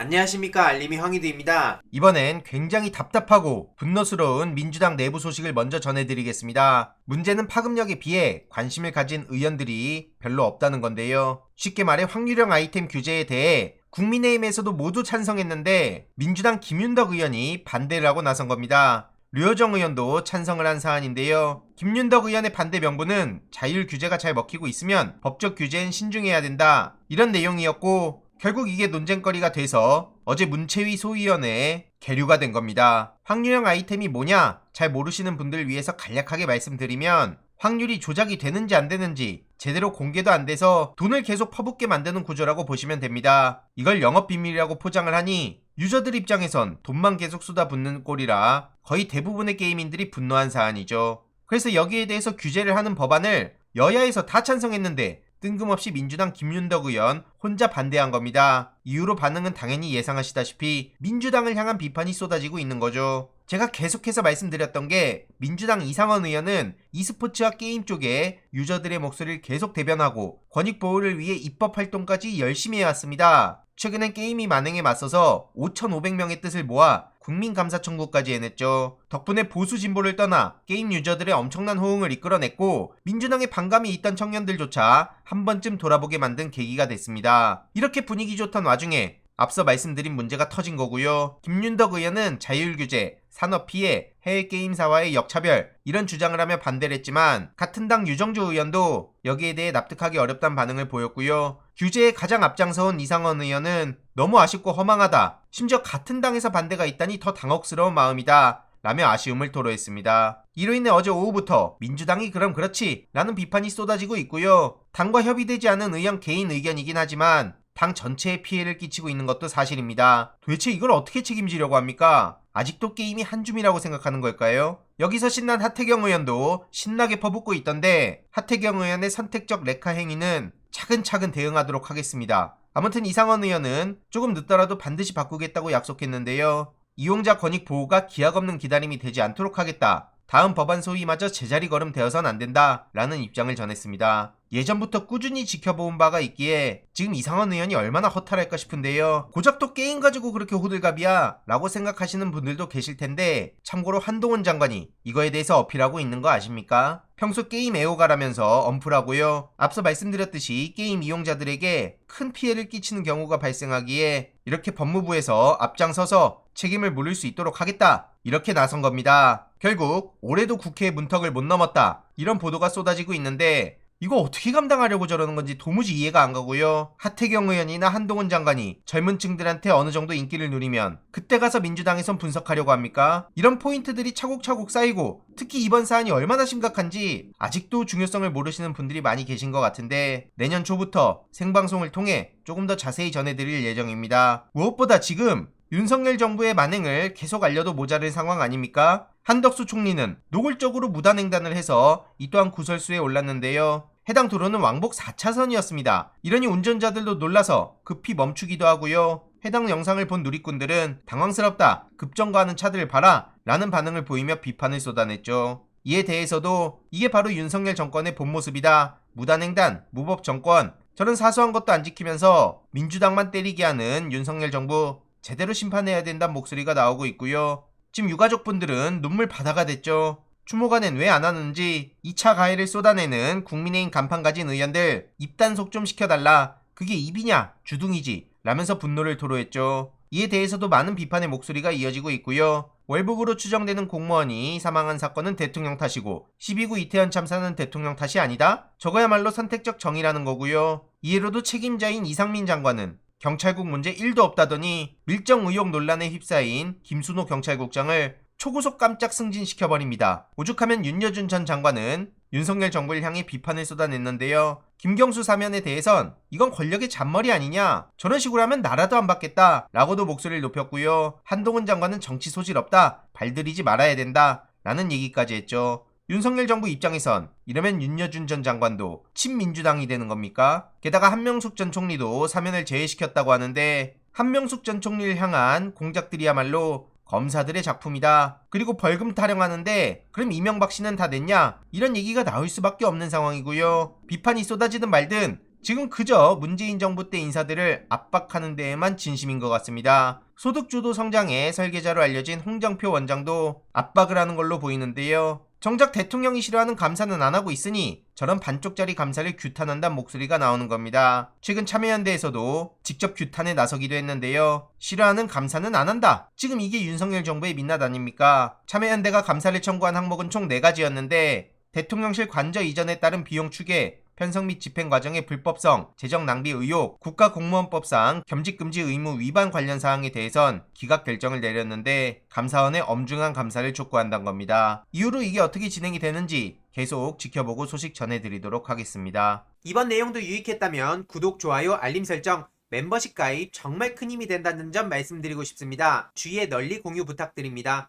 안녕하십니까, 알림이 황희두입니다. 이번엔 굉장히 답답하고 분노스러운 민주당 내부 소식을 먼저 전해드리겠습니다. 문제는 파급력에 비해 관심을 가진 의원들이 별로 없다는 건데요. 쉽게 말해 확률형 아이템 규제에 대해 국민의힘에서도 모두 찬성했는데 민주당 김윤덕 의원이 반대를 하고 나선 겁니다. 류호정 의원도 찬성을 한 사안인데요. 김윤덕 의원의 반대 명분은 자율 규제가 잘 먹히고 있으면 법적 규제엔 신중해야 된다, 이런 내용이었고, 결국 이게 논쟁거리가 돼서 어제 문체위 소위원회에 계류가 된 겁니다. 확률형 아이템이 뭐냐? 잘 모르시는 분들 위해서 간략하게 말씀드리면, 확률이 조작이 되는지 안 되는지 제대로 공개도 안 돼서 돈을 계속 퍼붓게 만드는 구조라고 보시면 됩니다. 이걸 영업비밀이라고 포장을 하니 유저들 입장에선 돈만 계속 쏟아붓는 꼴이라 거의 대부분의 게이민들이 분노한 사안이죠. 그래서 여기에 대해서 규제를 하는 법안을 여야에서 다 찬성했는데 뜬금없이 민주당 김윤덕 의원 혼자 반대한 겁니다. 이후로 반응은 당연히 예상하시다시피 민주당을 향한 비판이 쏟아지고 있는 거죠. 제가 계속해서 말씀드렸던 게, 민주당 이상원 의원은 e스포츠와 게임 쪽에 유저들의 목소리를 계속 대변하고 권익 보호를 위해 입법 활동까지 열심히 해왔습니다. 최근엔 게임이 만행에 맞서서 5,500명의 뜻을 모아 국민감사 청구까지 해냈죠. 덕분에 보수 진보를 떠나 게임 유저들의 엄청난 호응을 이끌어냈고, 민주당에 반감이 있던 청년들조차 한 번쯤 돌아보게 만든 계기가 됐습니다. 이렇게 분위기 좋던 와중에 앞서 말씀드린 문제가 터진 거고요. 김윤덕 의원은 자율규제, 산업피해, 해외게임사와의 역차별, 이런 주장을 하며 반대를 했지만, 같은 당 유정주 의원도 여기에 대해 납득하기 어렵다는 반응을 보였고요. 규제에 가장 앞장서온 이상원 의원은 너무 아쉽고 허망하다, 심지어 같은 당에서 반대가 있다니 더 당혹스러운 마음이다 라며 아쉬움을 토로했습니다. 이로 인해 어제 오후부터 민주당이 그럼 그렇지 라는 비판이 쏟아지고 있고요. 당과 협의되지 않은 의원 개인 의견이긴 하지만 당 전체에 피해를 끼치고 있는 것도 사실입니다. 도대체 이걸 어떻게 책임지려고 합니까? 아직도 게임이 한 줌이라고 생각하는 걸까요? 여기서 신난 하태경 의원도 신나게 퍼붓고 있던데, 하태경 의원의 선택적 레카 행위는 차근차근 대응하도록 하겠습니다. 아무튼 이상원 의원은 조금 늦더라도 반드시 바꾸겠다고 약속했는데요. 이용자 권익 보호가 기약 없는 기다림이 되지 않도록 하겠다, 다음 법안 소위마저 제자리 걸음 되어선 안 된다 라는 입장을 전했습니다. 예전부터 꾸준히 지켜본 바가 있기에 지금 이상원 의원이 얼마나 허탈할까 싶은데요. 고작 또 게임 가지고 그렇게 호들갑이야 라고 생각하시는 분들도 계실 텐데, 참고로 한동훈 장관이 이거에 대해서 어필하고 있는 거 아십니까? 평소 게임 애호가라면서 엄프라고요. 앞서 말씀드렸듯이 게임 이용자들에게 큰 피해를 끼치는 경우가 발생하기에 이렇게 법무부에서 앞장서서 책임을 물을 수 있도록 하겠다, 이렇게 나선 겁니다. 결국 올해도 국회의 문턱을 못 넘었다, 이런 보도가 쏟아지고 있는데, 이거 어떻게 감당하려고 저러는 건지 도무지 이해가 안 가고요. 하태경 의원이나 한동훈 장관이 젊은 층들한테 어느 정도 인기를 누리면 그때 가서 민주당에선 분석하려고 합니까? 이런 포인트들이 차곡차곡 쌓이고, 특히 이번 사안이 얼마나 심각한지 아직도 중요성을 모르시는 분들이 많이 계신 것 같은데, 내년 초부터 생방송을 통해 조금 더 자세히 전해드릴 예정입니다. 무엇보다 지금 윤석열 정부의 만행을 계속 알려도 모자랄 상황 아닙니까? 한덕수 총리는 노골적으로 무단횡단을 해서 이 또한 구설수에 올랐는데요. 해당 도로는 왕복 4차선이었습니다. 이러니 운전자들도 놀라서 급히 멈추기도 하고요. 해당 영상을 본 누리꾼들은 당황스럽다, 급정거하는 차들을 봐라 라는 반응을 보이며 비판을 쏟아냈죠. 이에 대해서도 이게 바로 윤석열 정권의 본 모습이다, 무단횡단, 무법 정권, 저런 사소한 것도 안 지키면서 민주당만 때리게 하는 윤석열 정부 제대로 심판해야 된다는 목소리가 나오고 있고요. 지금 유가족분들은 눈물 바다가 됐죠. 추모관엔 왜 안 하는지 2차 가해를 쏟아내는 국민의힘 간판 가진 의원들 입단속 좀 시켜달라, 그게 입이냐 주둥이지 라면서 분노를 토로했죠. 이에 대해서도 많은 비판의 목소리가 이어지고 있고요. 월북으로 추정되는 공무원이 사망한 사건은 대통령 탓이고 12구 이태원 참사는 대통령 탓이 아니다? 저거야말로 선택적 정의라는 거고요. 이해로도 책임자인 이상민 장관은 경찰국 문제 1도 없다더니 밀정 의혹 논란에 휩싸인 김순호 경찰국장을 초고속 깜짝 승진시켜버립니다. 오죽하면 윤여준 전 장관은 윤석열 정부를 향해 비판을 쏟아냈는데요. 김경수 사면에 대해선 이건 권력의 잔머리 아니냐, 저런 식으로 하면 나라도 안 받겠다 라고도 목소리를 높였고요. 한동훈 장관은 정치 소질 없다, 발들이지 말아야 된다 라는 얘기까지 했죠. 윤석열 정부 입장에선 이러면 윤여준 전 장관도 친민주당이 되는 겁니까? 게다가 한명숙 전 총리도 사면을 제외시켰다고 하는데, 한명숙 전 총리를 향한 공작들이야말로 검사들의 작품이다, 그리고 벌금 타령하는데 그럼 이명박 씨는 다 냈냐, 이런 얘기가 나올 수밖에 없는 상황이고요. 비판이 쏟아지든 말든 지금 그저 문재인 정부 때 인사들을 압박하는 데에만 진심인 것 같습니다. 소득주도 성장의 설계자로 알려진 홍정표 원장도 압박을 하는 걸로 보이는데요. 정작 대통령이 싫어하는 감사는 안 하고 있으니 저런 반쪽짜리 감사를 규탄한다는 목소리가 나오는 겁니다. 최근 참여연대에서도 직접 규탄에 나서기도 했는데요. 싫어하는 감사는 안 한다. 지금 이게 윤석열 정부의 민낯 아닙니까? 참여연대가 감사를 청구한 항목은 총 4가지였는데 대통령실 관저 이전에 따른 비용 추계, 편성 및 집행 과정의 불법성, 재정 낭비 의혹, 국가공무원법상 겸직금지 의무 위반 관련 사항에 대해선 기각 결정을 내렸는데 감사원의 엄중한 감사를 촉구한다는 겁니다. 이후로 이게 어떻게 진행이 되는지 계속 지켜보고 소식 전해드리도록 하겠습니다. 이번 내용도 유익했다면 구독, 좋아요, 알림 설정, 멤버십 가입 정말 큰 힘이 된다는 점 말씀드리고 싶습니다. 주위에 널리 공유 부탁드립니다.